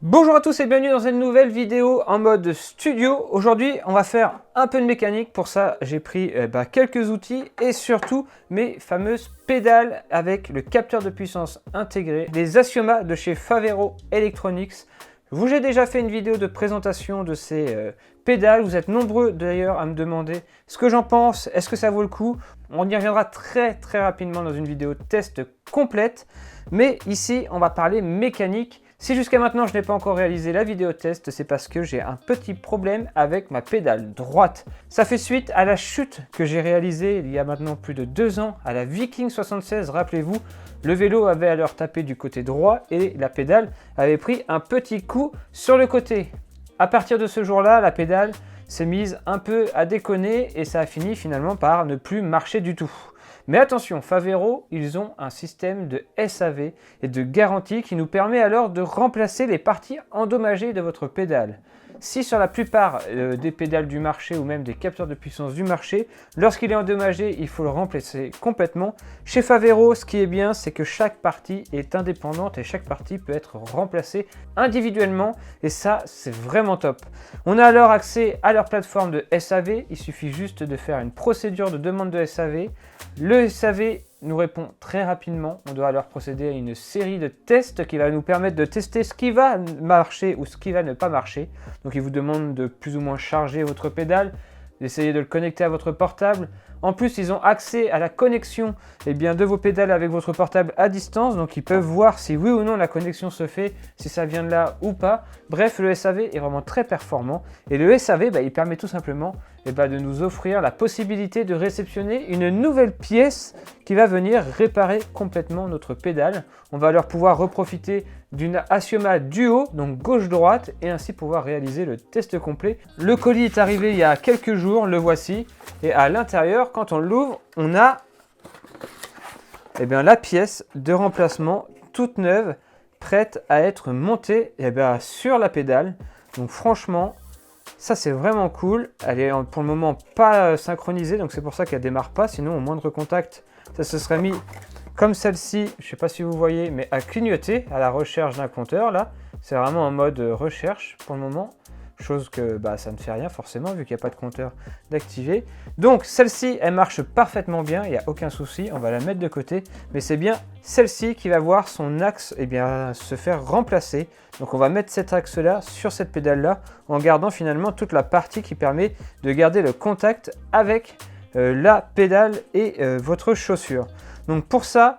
Bonjour à tous et bienvenue dans cette nouvelle vidéo en mode studio. Aujourd'hui, on va faire un peu de mécanique. Pour ça, j'ai pris quelques outils et surtout mes fameuses pédales avec le capteur de puissance intégré, les Assioma de chez Favero Electronics. J'ai déjà fait une vidéo de présentation de ces pédales. Vous êtes nombreux d'ailleurs à me demander ce que j'en pense, est-ce que ça vaut le coup. On y reviendra très rapidement dans une vidéo test complète. Mais ici, on va parler mécanique. Si jusqu'à maintenant je n'ai pas encore réalisé la vidéo test, c'est parce que j'ai un petit problème avec ma pédale droite. Ça fait suite à la chute que j'ai réalisée il y a maintenant plus de 2 ans à la Viking 76, rappelez-vous. Le vélo avait alors tapé du côté droit et la pédale avait pris un petit coup sur le côté. À partir de ce jour-là, la pédale s'est mise un peu à déconner et ça a fini finalement par ne plus marcher du tout. Mais attention, Favero, ils ont un système de SAV et de garantie qui nous permet alors de remplacer les parties endommagées de votre pédale. Si sur la plupart des pédales du marché ou même des capteurs de puissance du marché, lorsqu'il est endommagé, il faut le remplacer complètement. Chez Favero, ce qui est bien, c'est que chaque partie est indépendante et chaque partie peut être remplacée individuellement et ça, c'est vraiment top. On a alors accès à leur plateforme de SAV, il suffit juste de faire une procédure de demande de SAV. Le SAV nous répond très rapidement. On doit alors procéder à une série de tests qui va nous permettre de tester ce qui va marcher ou ce qui va ne pas marcher. Donc il vous demande de plus ou moins charger votre pédale, d'essayer de le connecter à votre portable. En plus, ils ont accès à la connexion de vos pédales avec votre portable à distance. Donc ils peuvent voir si oui ou non la connexion se fait, si ça vient de là ou pas. Bref, le SAV est vraiment très performant. Et le SAV, il permet tout simplement de nous offrir la possibilité de réceptionner une nouvelle pièce qui va venir réparer complètement notre pédale. On va alors pouvoir reprofiter d'une Assioma Duo, donc gauche-droite, et ainsi pouvoir réaliser le test complet. Le colis est arrivé il y a quelques jours, le voici. Et à l'intérieur, quand on l'ouvre, on a la pièce de remplacement toute neuve, prête à être montée sur la pédale. Donc franchement, ça c'est vraiment cool. Elle est pour le moment pas synchronisée, donc c'est pour ça qu'elle démarre pas. Sinon, au moindre contact, ça se serait mis comme celle-ci. Je sais pas si vous voyez, mais à clignoter à la recherche d'un compteur. Là, c'est vraiment en mode recherche pour le moment. Chose que ça ne fait rien forcément vu qu'il n'y a pas de compteur d'activer. Donc celle-ci, elle marche parfaitement bien, il n'y a aucun souci, on va la mettre de côté. Mais c'est bien celle-ci qui va voir son axe se faire remplacer. Donc on va mettre cet axe-là sur cette pédale-là en gardant finalement toute la partie qui permet de garder le contact avec la pédale et votre chaussure. Donc pour ça,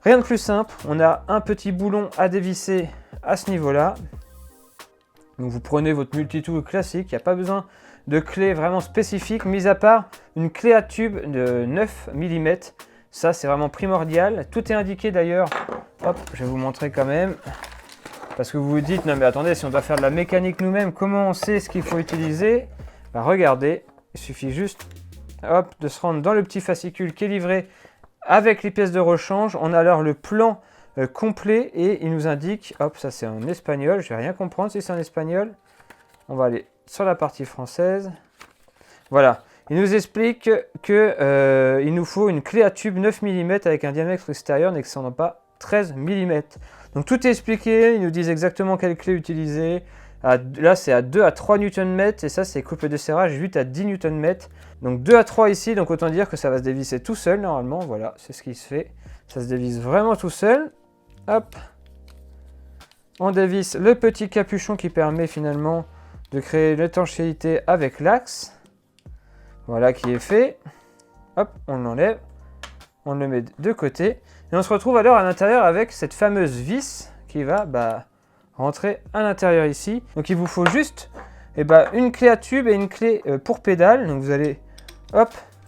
rien de plus simple, on a un petit boulon à dévisser à ce niveau-là. Donc vous prenez votre multitool classique, il n'y a pas besoin de clé vraiment spécifique, mis à part une clé à tube de 9 mm. Ça c'est vraiment primordial. Tout est indiqué d'ailleurs. Hop, je vais vous montrer quand même. Parce que vous vous dites, non mais attendez, si on doit faire de la mécanique nous-mêmes, comment on sait ce qu'il faut utiliser? Regardez, il suffit juste de se rendre dans le petit fascicule qui est livré avec les pièces de rechange. On a alors le plan complet et il nous indique, ça c'est en espagnol, je vais rien comprendre si c'est en espagnol. On va aller sur la partie française. Voilà, il nous explique que il nous faut une clé à tube 9 mm avec un diamètre extérieur n'excédant pas 13 mm. Donc tout est expliqué, ils nous disent exactement quelle clé utiliser. Là c'est à 2 à 3 Nm et ça c'est couple de serrage 8 à 10 Nm. Donc 2 à 3 ici, donc autant dire que ça va se dévisser tout seul normalement. Voilà, c'est ce qui se fait. Ça se dévisse vraiment tout seul. Hop, on dévisse le petit capuchon qui permet finalement de créer l'étanchéité avec l'axe. Voilà qui est fait. Hop, on l'enlève, on le met de côté. Et on se retrouve alors à l'intérieur avec cette fameuse vis qui va rentrer à l'intérieur ici. Donc il vous faut juste une clé à tube et une clé pour pédale. Donc vous allez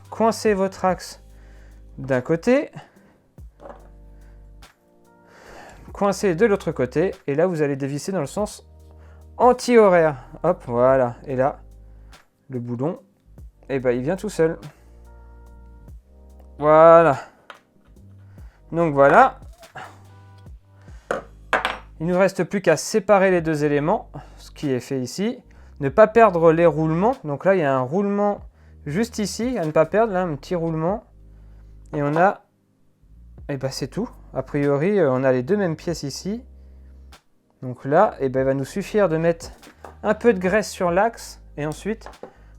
coincer votre axe d'un côté. Coincé de l'autre côté et là vous allez dévisser dans le sens anti-horaire. Hop, voilà. Et là, le boulon, il vient tout seul. Voilà. Donc voilà. Il ne nous reste plus qu'à séparer les deux éléments, ce qui est fait ici. Ne pas perdre les roulements. Donc là, il y a un roulement juste ici, à ne pas perdre, là, un petit roulement. Et on a, c'est tout. A priori, on a les deux mêmes pièces ici. Donc là, eh ben, il va nous suffire de mettre un peu de graisse sur l'axe et ensuite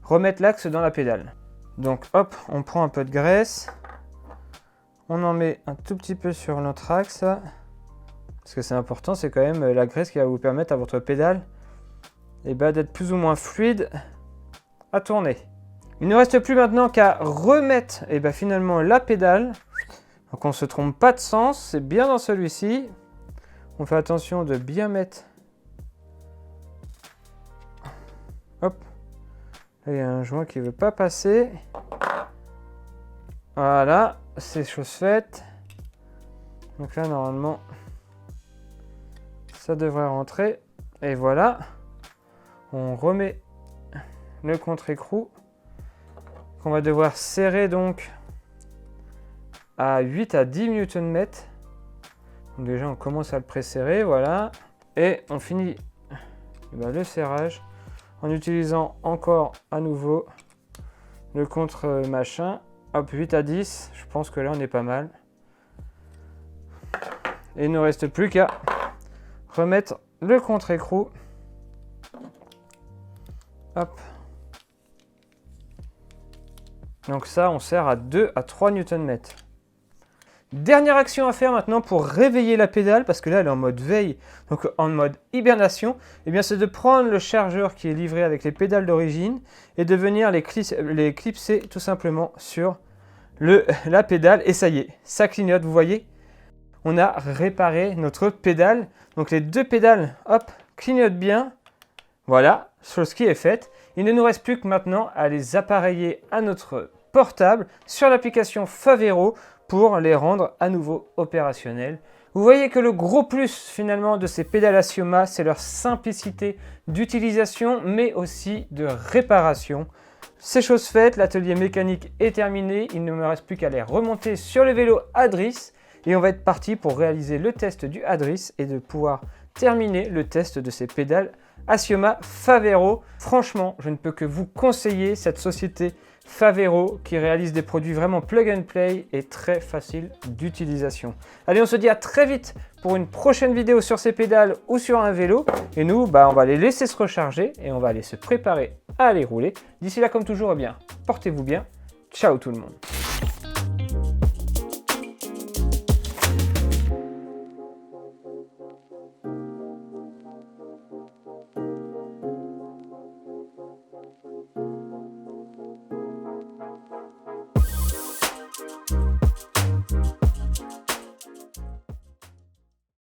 remettre l'axe dans la pédale. Donc hop, on prend un peu de graisse, on en met un tout petit peu sur notre axe, parce que c'est important, c'est quand même la graisse qui va vous permettre à votre pédale eh ben, d'être plus ou moins fluide à tourner. Il ne reste plus maintenant qu'à remettre eh ben, finalement la pédale. Donc on ne se trompe pas de sens, c'est bien dans celui-ci. On fait attention de bien mettre. Hop. Là, il y a un joint qui ne veut pas passer. Voilà, c'est chose faite. Donc là, normalement, ça devrait rentrer. Et voilà. On remet le contre-écrou qu'on va devoir serrer donc à 8 à 10 Nm. Donc déjà, on commence à le presserrer, voilà. Et on finit le serrage en utilisant encore à nouveau le contre-machin. Hop, 8 à 10, je pense que là, on est pas mal. Et il ne reste plus qu'à remettre le contre-écrou. Hop. Donc ça, on serre à 2 à 3 Nm. Dernière action à faire maintenant pour réveiller la pédale, parce que là elle est en mode veille, donc en mode hibernation, et bien c'est de prendre le chargeur qui est livré avec les pédales d'origine et de venir les clipser tout simplement sur la pédale, et ça y est, ça clignote, vous voyez, on a réparé notre pédale. Donc les deux pédales, hop, clignotent bien, voilà, chose qui est faite. Il ne nous reste plus que maintenant à les appareiller à notre portable sur l'application Favero pour les rendre à nouveau opérationnels. Vous voyez que le gros plus finalement de ces pédales Assioma, c'est leur simplicité d'utilisation mais aussi de réparation. C'est chose faite, l'atelier mécanique est terminé, il ne me reste plus qu'à les remonter sur le vélo Adris et on va être parti pour réaliser le test du Adris et de pouvoir terminer le test de ces pédales Assioma Favero. Franchement, je ne peux que vous conseiller cette société Favero qui réalise des produits vraiment plug and play et très faciles d'utilisation. Allez, on se dit à très vite pour une prochaine vidéo sur ces pédales ou sur un vélo. Et nous, on va les laisser se recharger et on va aller se préparer à les rouler. D'ici là, comme toujours, eh bien, portez-vous bien. Ciao tout le monde.